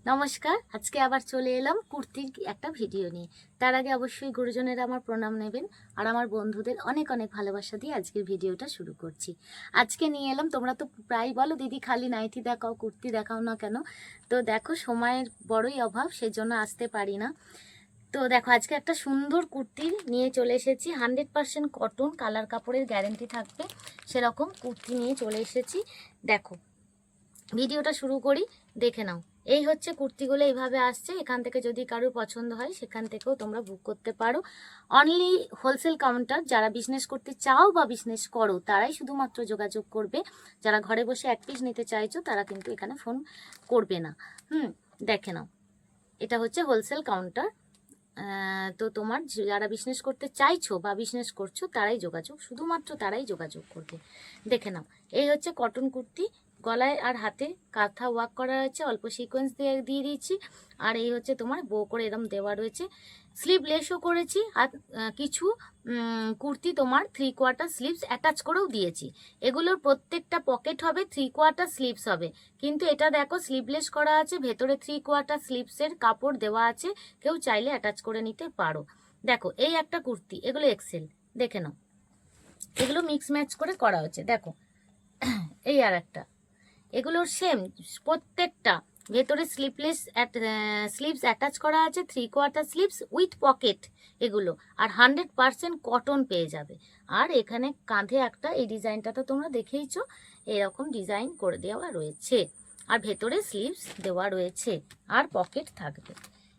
নমস্কার, আজকে আবার চলে এলাম কুর্তির একটা ভিডিও নিয়ে। তার আগে অবশ্যই গুরুজনেরা আমার প্রণাম নেবেন আর আমার বন্ধুদের অনেক অনেক ভালোবাসা দিয়ে আজকের ভিডিওটা শুরু করছি। আজকে নিয়ে এলাম, তোমরা তো প্রায় বলো দিদি খালি নাইটি দেখাও, কুর্তি দেখাও না কেন। তো দেখো সময়ের বড়ই অভাব, সেজন্য আসতে পারি না। তো দেখো আজকে একটা সুন্দর কুর্তি নিয়ে চলে এসেছি, 100% কটন, কালার কাপড়ের গ্যারেন্টি থাকবে সেরকম কুর্তি নিয়ে চলে এসেছি। দেখো ভিডিওটা শুরু করি, দেখে নাও। এই হচ্ছে কুর্তিগুলো এইভাবে আসছে। এখান থেকে যদি কারোর পছন্দ হয় সেখান থেকেও তোমরা বুক করতে পারো। অনলি হোলসেল কাউন্টার, যারা বিজনেস করতে চাও বা বিজনেস করো তারাই শুধুমাত্র যোগাযোগ করবে। যারা ঘরে বসে এক পিস নিতে চাইছো তারা কিন্তু এখানে ফোন করবে না। দেখে নাও, এটা হচ্ছে হোলসেল কাউন্টার। তো তোমার যারা বিজনেস করতে চাইছো বা বিজনেস করছো তারাই যোগাযোগ, শুধুমাত্র তারাই যোগাযোগ করবে। দেখে নাও, এই হচ্ছে কটন কুর্তি, গলায় আর হাতে কাঁথা ওয়ার্ক করা হয়েছে, অল্প সিকোয়েন্স দিয়ে দিয়েছি। আর এই হচ্ছে তোমার বো করে এরম দেওয়া রয়েছে, স্লিভলেসও করেছি। আর কিছু কুর্তি তোমার 3/4 স্লিভস অ্যাটাচ করেও দিয়েছি। এগুলোর প্রত্যেকটা পকেট হবে, 3/4 স্লিভস হবে। কিন্তু এটা দেখো স্লিভলেস করা আছে, ভেতরে 3/4 স্লিভসের কাপড় দেওয়া আছে, কেউ চাইলে অ্যাটাচ করে নিতে পারো। দেখো এই একটা কুর্তি, এগুলো এক্সেল, দেখে নাও, এগুলো মিক্স ম্যাচ করে করা হয়েছে। দেখো এই আর একটা, এগুলোর সেম প্রত্যেকটা, ভেতরে স্লিভস অ্যাটাচ করা আছে, 3/4 স্লিভস উইথ পকেট এগুলো। আর 100% কটন পেয়ে যাবে। আর এখানে কাঁধে একটা, এই ডিজাইনটা তো তোমরা দেখেইছো, এরকম ডিজাইন করে দেওয়া রয়েছে। আর ভেতরে স্লিভস দেওয়া রয়েছে আর পকেট থাকবে।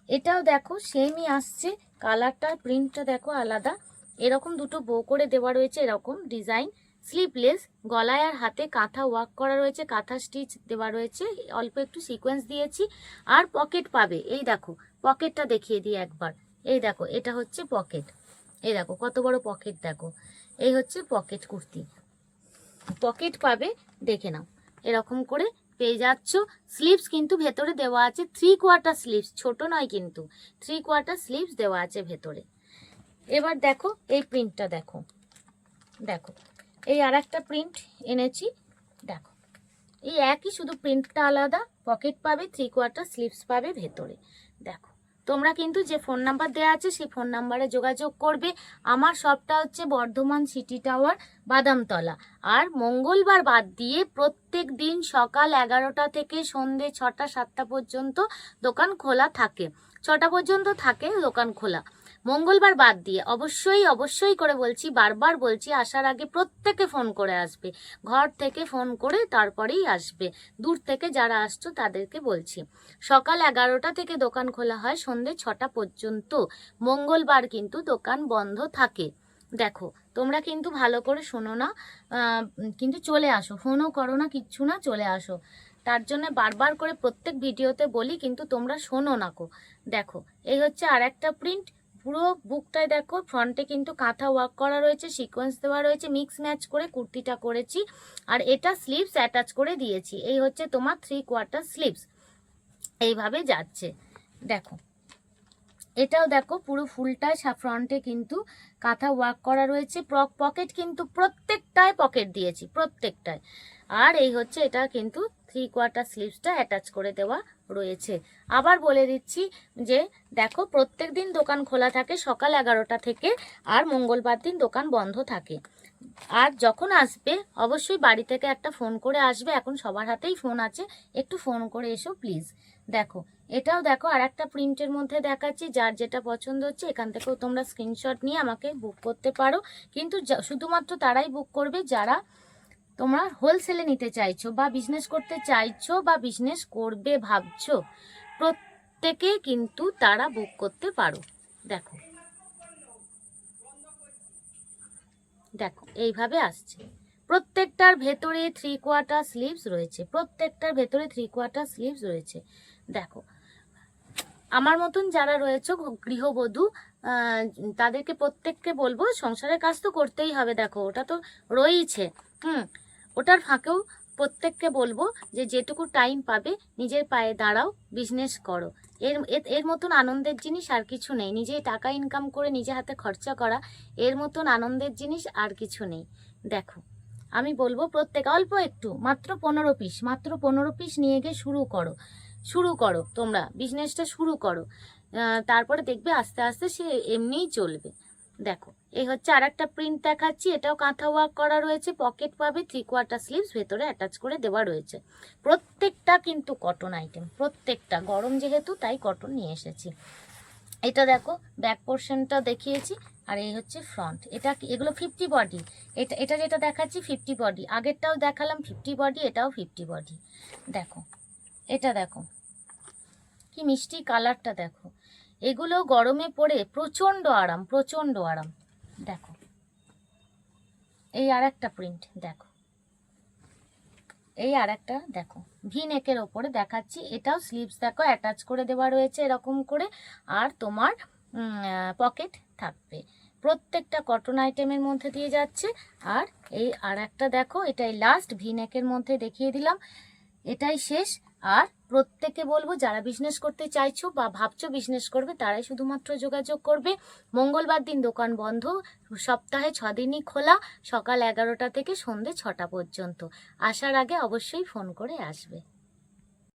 এটাও দেখো সেমই আসছে, কালারটা প্রিন্টটা দেখো আলাদা। এরকম দুটো বো করে দেওয়া রয়েছে, এরকম ডিজাইন, স্লিভলেস, গলায় আর হাতে কাঁথা ওয়ার্ক করা রয়েছে, কাঁথা স্টিচ দেওয়া রয়েছে, অল্প একটু সিকোয়েন্স দিয়েছি। আর পকেট পাবে, এই দেখো পকেটটা দেখিয়ে দিই একবার। এই দেখো এটা হচ্ছে পকেট, এই দেখো কত বড় পকেট, দেখো এই হচ্ছে পকেট কুর্তি, পকেট পাবে, দেখে নাও এরকম করে পেয়ে যাচ্ছ। স্লিভস কিন্তু ভেতরে দেওয়া আছে 3/4 স্লিভস, ছোট নয় কিন্তু, 3/4 স্লিভস দেওয়া আছে ভেতরে। এবার দেখো এই প্রিন্টটা, দেখো দেখো এই আর একটা প্রিন্ট এনেছি, দেখো এই একই, শুধু প্রিন্টটা আলাদা। পকেট পাবে, 3/4 স্লিভস পাবে ভেতরে। দেখো তোমরা কিন্তু যে ফোন নাম্বার দেওয়া আছে সেই ফোন নাম্বারে যোগাযোগ করবে। আমার শপটা হচ্ছে বর্ধমান সিটি টাওয়ার, বাদামতলা। আর মঙ্গলবার বাদ দিয়ে প্রত্যেক দিন সকাল 11টা থেকে সন্ধে 6টা 7টা পর্যন্ত দোকান খোলা থাকে। 6টা পর্যন্ত থাকে দোকান খোলা, মঙ্গলবার বাদ দিয়ে। অবশ্যই অবশ্যই করে বলছি, বারবার বলছি, আসার আগে প্রত্যেকে ফোন করে আসবে, ঘর থেকে ফোন করে তারপরেই আসবে। দূর থেকে যারা আসছো তাদেরকে বলছি, সকাল 11টা থেকে দোকান খোলা হয় সন্ধে 6টা পর্যন্ত। মঙ্গলবার কিন্তু দোকান বন্ধ থাকে। দেখো তোমরা কিন্তু ভালো করে শোনো না, কিন্তু চলে আসো, ফোনও করো না, কিচ্ছু না, চলে আসো। তার জন্য বারবার করে প্রত্যেক ভিডিওতে বলি, কিন্তু তোমরা শোনো না কো। দেখো এই হচ্ছে আর একটা প্রিন্ট, পুরো বুকটায় দেখো ফ্রন্টে কিন্তু কাঁথা ওয়ার্ক করা রয়েছে, সিকোয়েন্স দেওয়া রয়েছে, মিক্স ম্যাচ করে কুর্তিটা করেছি। আর এটা স্লিভস অ্যাটাচ করে দিয়েছি, এই হচ্ছে তোমার 3/4 স্লিভস, এইভাবে যাচ্ছে। দেখো এটাও দেখো পুরো ফুলটায় ফ্রন্টে কিন্তু কাঁথা ওয়ার্ক করা রয়েছে, পকেট কিন্তু প্রত্যেকটায় পকেট দিয়েছি, প্রত্যেকটায়। আর এই হচ্ছে এটা কিন্তু 3/4 স্লিভসটা অ্যাটাচ করে দেওয়া রয়েছে। আবার বলে দিচ্ছি যে দেখো প্রত্যেক দিন দোকান খোলা থাকে সকাল 11টা থেকে, আর মঙ্গলবার দিন দোকান বন্ধ থাকে। আর যখন আসবে অবশ্যই বাড়ি থেকে একটা ফোন করে আসবে, এখন সবার হাতেই ফোন আছে, একটু ফোন করে এসো প্লিজ। দেখো এটাও দেখো আর একটা প্রিন্টের মধ্যে দেখাচ্ছি, যার যেটা পছন্দ হচ্ছে এখান থেকেও তোমরা স্ক্রিনশট নিয়ে আমাকে বুক করতে পারো। কিন্তু শুধুমাত্র তারাই বুক করবে যারা তোমরা হোলসেলে নিতে চাইছো বা বিজনেস করতে চাইছো বা বিজনেস করবে ভাবছো, প্রত্যেকে কিন্তু তারা বুক করতে পারো। দেখো দেখো এইভাবে আসছে, প্রত্যেকটার ভেতরে 3/4 স্লিভস রয়েছে, প্রত্যেকটার ভেতরে 3/4 স্লিভস রয়েছে। দেখো আমার মতন যারা রয়েছে গৃহবধূ, তাদেরকে প্রত্যেককে বলবো সংসারের কাজ তো করতেই হবে, দেখো ওটা তো রয়েইছে। ওটার ফাঁকেও প্রত্যেককে বলবো যে যেটুকু টাইম পাবে নিজের পায়ে দাঁড়াও, বিজনেস করো। এর এর মতন আনন্দের জিনিস আর কিছু নেই, নিজে টাকা ইনকাম করে নিজে হাতে খরচা করা, এর মতন আনন্দের জিনিস আর কিছু নেই। দেখো আমি বলবো প্রত্যেক অল্প একটু, মাত্র 15 পিস, মাত্র 15 পিস নিয়ে গিয়ে শুরু করো। শুরু করো, তোমরা বিজনেসটা শুরু করো, তারপরে দেখবে আস্তে আস্তে সে এমনিই চলবে। দেখো এই হচ্ছে আর একটা প্রিন্ট দেখাচ্ছি, এটাও কাঁথা ওয়ার্ক করা রয়েছে, পকেট পাবে, 3/4 স্লিভস ভেতরে অ্যাটাচ করে দেওয়া রয়েছে। প্রত্যেকটা কিন্তু কটন আইটেম, প্রত্যেকটা গরম যেহেতু তাই কটন নিয়ে এসেছি। এটা দেখো ব্যাক পোর্শনটা দেখিয়েছি, আর এই হচ্ছে ফ্রন্ট। এটা এগুলো 50 বডি, এটা যেটা দেখাচ্ছি 50 বডি, আগেরটাও দেখালাম 50 বডি, এটাও 50 বডি। দেখো এটা দেখো কি মিষ্টি কালারটা, দেখো এগুলো গরমে পরে প্রচণ্ড আরাম, প্রচণ্ড আরাম। দেখো এই আর একটা প্রিন্ট, দেখো এই আর একটা দেখো ভি নেকের ওপরে দেখাচ্ছি, এটাও স্লিভস দেখো অ্যাটাচ করে দেওয়া রয়েছে এরকম করে, আর তোমার পকেট থাকবে। প্রত্যেকটা কটন আইটেমের মধ্যে দিয়ে যাচ্ছে। আর এই আর একটা দেখো, এটাই লাস্ট, ভি নেকের মধ্যে দেখিয়ে দিলাম, এটাই শেষ। আর প্রত্যেকে বলবো যারা বিজনেস করতে চাইছো বা ভাবছো বিজনেস করবে, তারাই শুধুমাত্র যোগাযোগ করবে। মঙ্গলবার দিন দোকান বন্ধ, সপ্তাহে 6 দিনই খোলা, সকাল 11টা থেকে সন্ধে 6টা পর্যন্ত। আসার আগে অবশ্যই ফোন করে আসবে।